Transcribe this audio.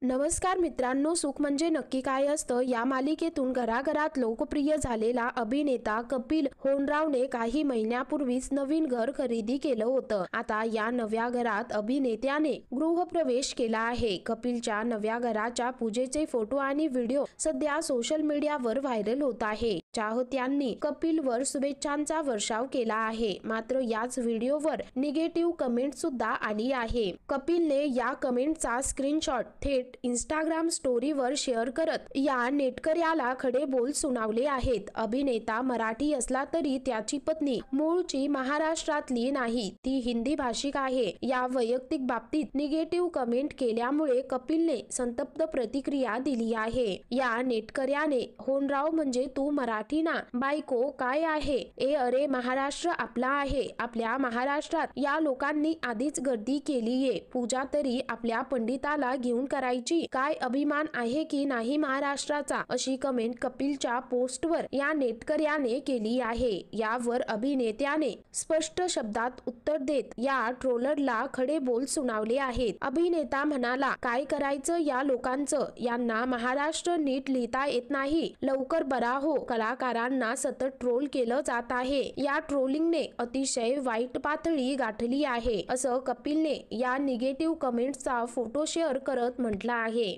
नमस्कार मित्रांनो, सुख म्हणजे नक्की काय असतं या मालिकेतून घराघरात लोकप्रिय झालेला अभिनेता कपिल होनरावने काही महिन्यापूर्वीच नवीन घर खरेदी केलं होतं। आता या नव्या घरात अभिनेत्याने गृहप्रवेश केला आहे। कपिलच्या नव्या घराच्या पूजेचे फोटो आणि व्हिडिओ सध्या सोशल मीडियावर व्हायरल होत आहे। चाहत्यांनी कपिलवर शुभेच्छांचा वर्षाव केला आहे, मात्र याच व्हिडिओवर निगेटिव्ह कमेंट सुद्धा आली आहे। कपिलने या कमेंटचा स्क्रीनशॉट थेट इंस्टाग्राम स्टोरीवर शेअर करत या नेटकऱ्याला खडे बोल सुनावले आहेत। अभिनेता मराठी असला तरी त्याची पत्नी मूळची महाराष्ट्रातली नाही, ती हिंदी भाषिक आहे। या वैयक्तिक बाबतीत निगेटिव्ह कमेंट केल्यामुळे कपिलने संतप्त प्रतिक्रिया दिली आहे। या नेटकऱ्याने होनराव म्हणजे तू मराठी ना, बायको काय आहे, अरे महाराष्ट्र आपला आहे, आपल्या महाराष्ट्रात या लोकांनी आधीच गर्दी केलीये, पूजा तरी आपल्या पंडिताला घेऊन करायची, काय अभिमान आहे की नाही महाराष्ट्राचा, अशी कमेंट कपिलच्या पोस्टवर या नेटकऱ्याने केली आहे। यावर अभिनेत्याने स्पष्ट शब्दात उत्तर देत या ट्रोलरला खडे बोल सुनावले आहेत। अभिनेता म्हणाला, काय करायचं या लोकांचं, यांना महाराष्ट्र नीट लिहिता येत नाही, लवकर बरा हो। कलाकारांना सतत ट्रोल केलं जात आहे, या ट्रोलिंगने अतिशय वाईट पातळी गाठली आहे, असं कपिलने या निगेटिव्ह कमेंट्सचा फोटो शेअर करत म्हटलं आहे।